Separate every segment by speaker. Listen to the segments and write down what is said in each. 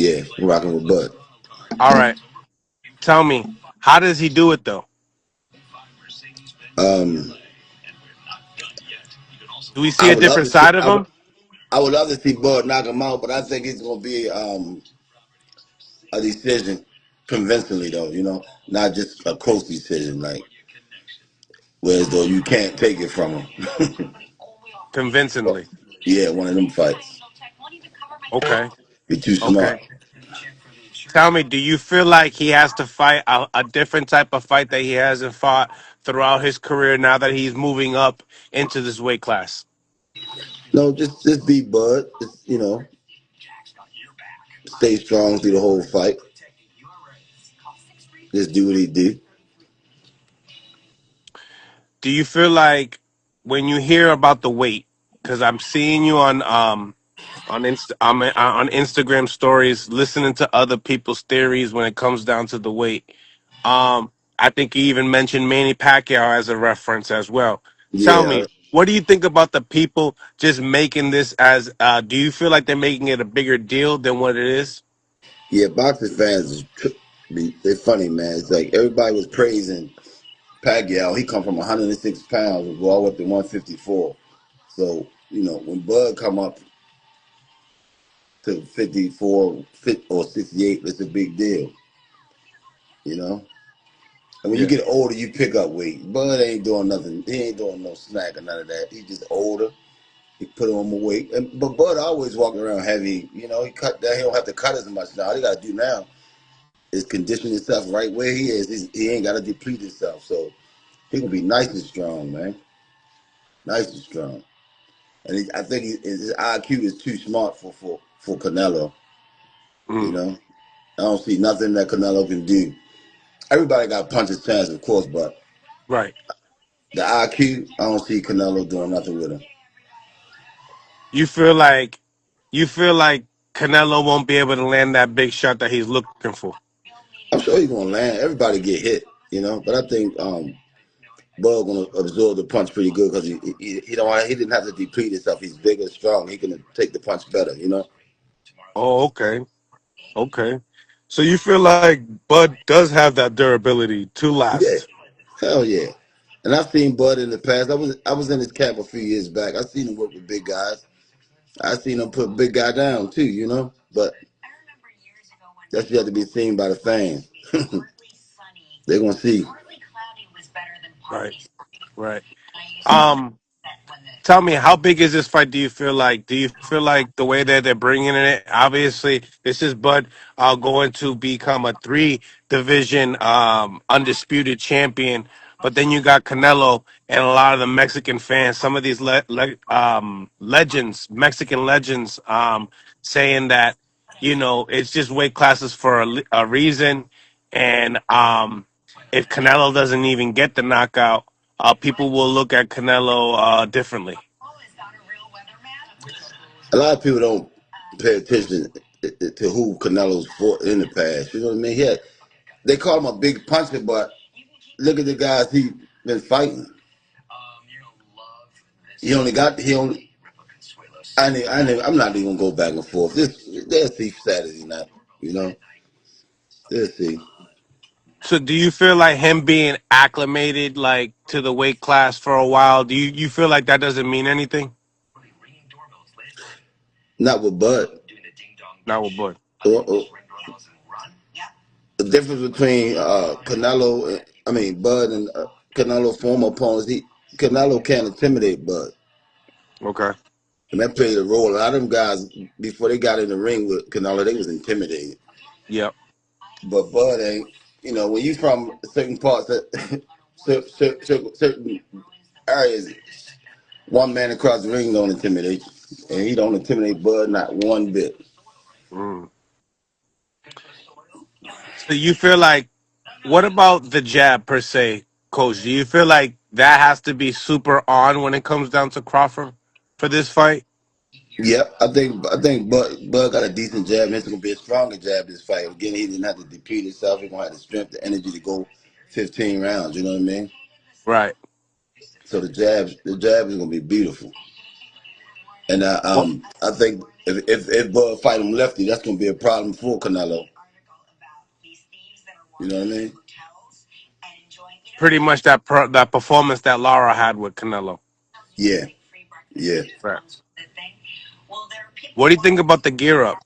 Speaker 1: Yeah, I'm rocking with Bud.
Speaker 2: All right. Tell me, how does he do it though?
Speaker 1: Um,
Speaker 2: Do we see
Speaker 1: I
Speaker 2: a
Speaker 1: would love
Speaker 2: different
Speaker 1: to see.
Speaker 2: side of him?
Speaker 1: I would love to see Bud knock him out, but I think it's gonna be a decision convincingly though. Not just a close decision, like whereas though you can't take it from him. But,
Speaker 2: Convincingly.
Speaker 1: yeah, one of them fights.
Speaker 2: Okay.
Speaker 1: You're too
Speaker 2: Okay.
Speaker 1: smart.
Speaker 2: Tell me, do you feel like he has to fight a different type of fight that he hasn't fought throughout his career now that he's moving up into this weight class?
Speaker 1: No, just be Bud. Just stay strong through the whole fight. Just do what he did.
Speaker 2: Do you feel like when you hear about the weight, because I'm seeing you on Instagram stories, listening to other people's theories when it comes down to the weight. I think you even mentioned Manny Pacquiao as a reference as well. Tell
Speaker 1: Yeah,
Speaker 2: me, what do you think about the people just making this as? Do you feel like they're making it a bigger deal than what it is?
Speaker 1: yeah. Boxing fans they're funny, man. It's like everybody was praising Pacquiao. He come from 106 pounds and go all up to 154. So when Bud come up to 54 or 68, it's a big deal. You know, and when you
Speaker 2: Yeah,
Speaker 1: get older, you pick up weight. Bud ain't doing nothing. He ain't doing no snack or none of that. He just older. He put on more weight, but Bud always walking around heavy. He cut that. He don't have to cut as much now. All he got to do now is condition himself right where he is. He ain't got to deplete himself, so he can be nice and strong, man. Nice and strong. And I think his IQ is too smart for Canelo. You
Speaker 2: mm,
Speaker 1: know, I don't see nothing that Canelo can do. Everybody got punch his chance, of course, but
Speaker 2: right.
Speaker 1: the IQ, I don't see Canelo doing nothing with him.
Speaker 2: You feel like you feel like Canelo won't be able to land that big shot that he's looking for.
Speaker 1: I'm sure he's gonna land. Everybody get hit, but I think Bud gonna absorb the punch pretty good because he didn't have to deplete himself. He's big and strong. He can take the punch better.
Speaker 2: Oh, okay, okay. So you feel like Bud does have that durability to
Speaker 1: Yeah,
Speaker 2: last.
Speaker 1: hell yeah. And I've seen Bud in the past. I was in his camp a few years back. I seen him work with big guys. I seen him put big guy down too. But that's yet to be seen by the fans. They're gonna see.
Speaker 2: Right, right. Um, Tell me, how big is this fight? Do you feel like? Do you feel like the way that they're bringing it? Obviously, this is Bud going to become a three division undisputed champion. But then you got Canelo and a lot of the Mexican fans. Some of these legends, Mexican legends, saying that it's just weight classes for a reason, and if Canelo doesn't even get the knockout, people will look at Canelo differently.
Speaker 1: A lot of people don't pay attention to who Canelo's fought in the past. You know what I mean? They call him a big puncher, but look at the guys he been fighting. He only. I'm not even gonna go back and forth. They'll see Saturday night. You know, they'll see.
Speaker 2: So, do you feel like him being acclimated like to the weight class for a while? Do you feel like that doesn't mean anything?
Speaker 1: Not with Bud.
Speaker 2: Not with Bud.
Speaker 1: Uh, the difference between Canelo, Bud and Canelo former opponents, Canelo can't intimidate Bud.
Speaker 2: Okay.
Speaker 1: And that played a role. A lot of them guys, before they got in the ring with Canelo, they was intimidated.
Speaker 2: Yep.
Speaker 1: But Bud ain't. When you from certain parts of certain areas, one man across the ring don't intimidate you. And he don't intimidate Bud not one bit.
Speaker 2: Mm. So you feel like, what about the jab per se, Coach? Do you feel like that has to be super on when it comes down to Crawford for this fight?
Speaker 1: Yep, I think Bud got a decent jab, and it's gonna be a stronger jab this fight. Again, he didn't have to deplete himself. He gonna have the strength, the energy to go 15 rounds. You know what I mean?
Speaker 2: Right.
Speaker 1: So the jab is gonna be beautiful. And
Speaker 2: Well,
Speaker 1: I think If Bud fight him lefty, that's gonna be a problem for Canelo. You know what I mean?
Speaker 2: Pretty much that performance that Lara had with Canelo.
Speaker 1: Yeah, yeah.
Speaker 2: Right. What do you think about the gear up,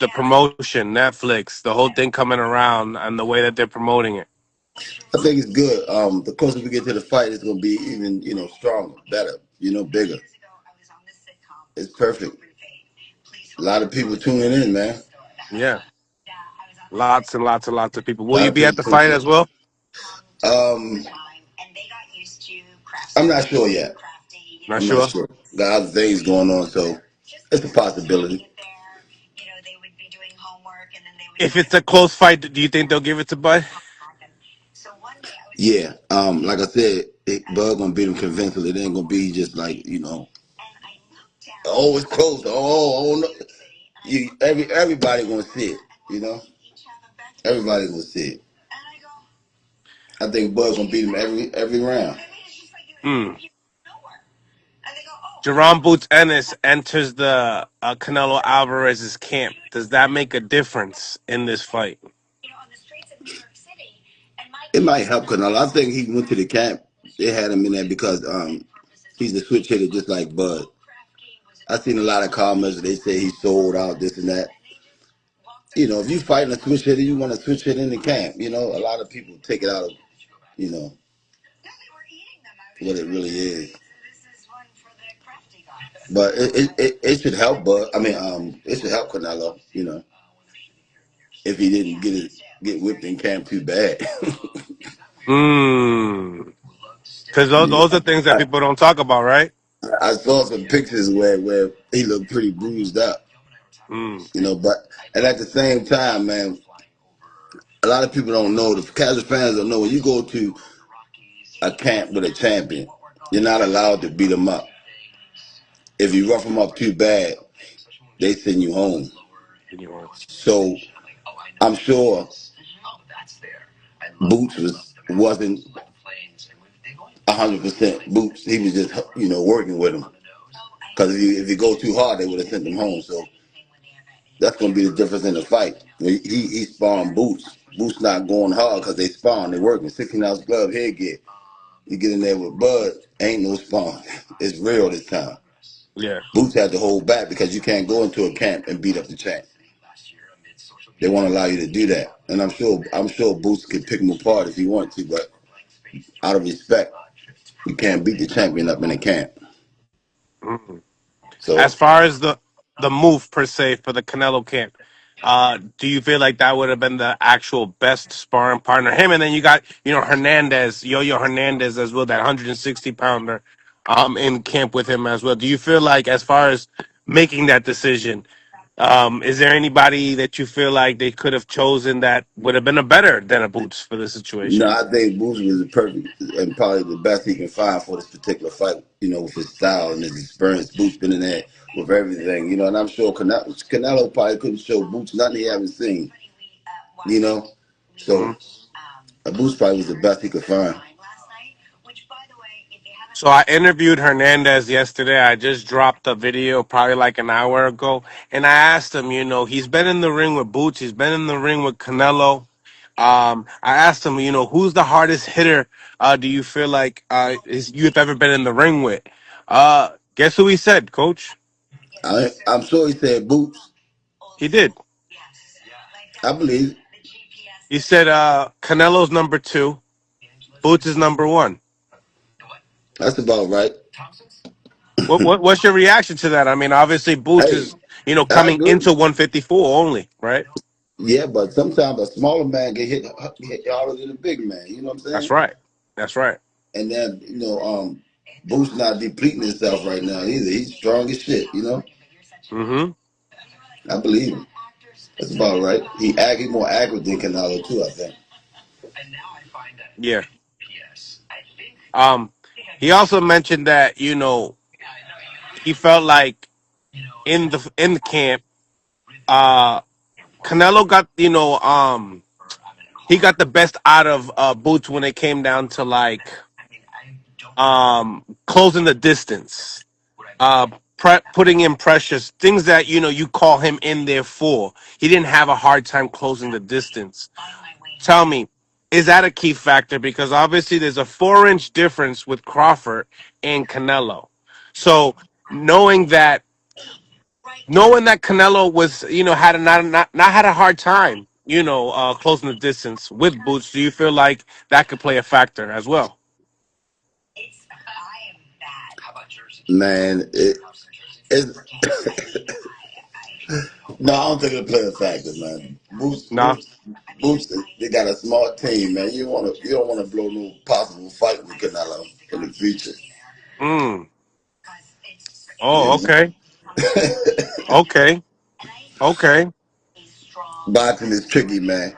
Speaker 2: the promotion, Netflix, the whole thing coming around, and the way that they're promoting it?
Speaker 1: I think it's good. The closer we get to the fight, it's gonna be even, stronger, better, bigger. It's perfect. A lot of people tuning in, man.
Speaker 2: Yeah, lots and lots and lots of people.
Speaker 1: A
Speaker 2: Will
Speaker 1: lot
Speaker 2: you
Speaker 1: of
Speaker 2: be
Speaker 1: people
Speaker 2: at the
Speaker 1: tuning
Speaker 2: fight
Speaker 1: in.
Speaker 2: as well?
Speaker 1: Um, I'm not sure yet.
Speaker 2: Not
Speaker 1: I'm not
Speaker 2: sure.
Speaker 1: sure. Got other things going on, so it's a possibility.
Speaker 2: If it's a close fight, do you think they'll give it to Bud?
Speaker 1: Yeah. Like I said, Bud gonna beat him convincingly. It ain't gonna be just like, oh, it's close. Oh, no. Everybody gonna see it, you know. Everybody gonna see it. I think Bud's gonna beat him every round.
Speaker 2: Hmm. Jerron Boots Ennis enters the Canelo Alvarez's camp. Does that make a difference in this fight?
Speaker 1: It might help Canelo. I think he went to the camp. They had him in there because he's a switch hitter just like Bud. I've seen a lot of comments. They say he sold out, this and that. If you fighting a switch hitter, you want to switch it in the camp. A lot of people take it out of, you know, what it really is. But it should help Bud. I mean, it should help Canelo, if he didn't get whipped in camp too bad.
Speaker 2: Hmm. Because those are things that
Speaker 1: I,
Speaker 2: people don't talk about, right?
Speaker 1: I saw some pictures where he looked pretty bruised up,
Speaker 2: Hmm.
Speaker 1: but and at the same time, man, a lot of people don't know, the casual fans don't know, when you go to a camp with a champion, you're not allowed to beat him up. If you rough him up too bad, they send you home. So I'm sure Boots wasn't 100% Boots. He was just working with him. Because if you go too hard, they would have sent him home. So that's going to be the difference in the fight. He spawned Boots. Boots not going hard because they spawn. They working 16-ounce glove headgear. You get in there with Bud, ain't no spawn. It's real this time.
Speaker 2: Yeah.
Speaker 1: Boots had to hold back because you can't go into a camp and beat up the champ. They won't allow you to do that, and I'm sure Boots could pick him apart if he wanted to, but out of respect, you can't beat the champion up in a camp.
Speaker 2: Mhm.
Speaker 1: So
Speaker 2: As far as the move per se for the Canelo camp, do you feel like that would have been the actual best sparring partner? Him, and then you got Hernandez, Yo Hernandez as well, that 160 pounder, in camp with him as well. Do you feel like, as far as making that decision, is there anybody that you feel like they could have chosen that would have been a better than a Boots for the
Speaker 1: no,
Speaker 2: situation?
Speaker 1: I think Boots was the perfect and probably the best he can find for this particular fight. With his style and his experience. Boots been in there with everything. And I'm sure Canelo probably couldn't show Boots nothing he haven't seen. You know,
Speaker 2: Hmm.
Speaker 1: so Boots probably was the best he could find.
Speaker 2: So I interviewed Hernandez yesterday. I just dropped a video probably like an hour ago, and I asked him, he's been in the ring with Boots, he's been in the ring with Canelo. I asked him, who's the hardest hitter? Do you feel like you've ever been in the ring with? Guess who he said, Coach?
Speaker 1: I'm sure he said Boots.
Speaker 2: He did.
Speaker 1: I believe
Speaker 2: He said Canelo's number two, Boots is number one.
Speaker 1: that's about right.
Speaker 2: What's your reaction to that? I mean, obviously Boots
Speaker 1: Hey,
Speaker 2: is
Speaker 1: I
Speaker 2: coming
Speaker 1: agree.
Speaker 2: into 154 only, right?
Speaker 1: Yeah, but sometimes a smaller man get hit harder than a big man. You know what I'm
Speaker 2: That's
Speaker 1: saying?
Speaker 2: right. That's right.
Speaker 1: And then Boots not depleting himself right now either. He's strong as shit.
Speaker 2: Mm-hmm.
Speaker 1: I believe him. That's about right. He's more accurate than Canelo too. I think.
Speaker 2: Yeah. Um, he also mentioned that he felt like in the camp, uh, Canelo got he got the best out of Boots when it came down to like closing the distance. putting in pressures, things that you call him in there for. He didn't have a hard time closing the distance. Tell me, is that a key factor? Because obviously there's a 4 inch difference with Crawford and Canelo. So knowing that knowing that Canelo was, had not had a hard time, closing the distance with Boots, do you feel like that could play a factor as well?
Speaker 1: Man, it's no, I don't think it'll play a factor, man.
Speaker 2: Nah.
Speaker 1: Boots. They got a smart team, man. You don't want to blow no possible fight with Canelo in the future.
Speaker 2: Mm.
Speaker 1: You
Speaker 2: Oh,
Speaker 1: know,
Speaker 2: okay. Okay. Okay.
Speaker 1: boxing is tricky, man.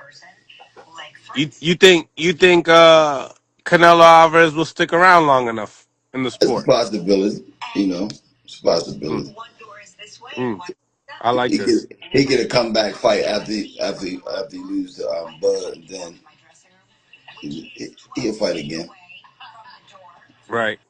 Speaker 2: You think Canelo Alvarez will stick around long enough in the
Speaker 1: It's a
Speaker 2: sport?
Speaker 1: possibility. It's a
Speaker 2: Mm.
Speaker 1: possibility.
Speaker 2: Mm. I like this.
Speaker 1: He get a comeback fight after he lose to Bud, and then he'll fight again.
Speaker 2: Right.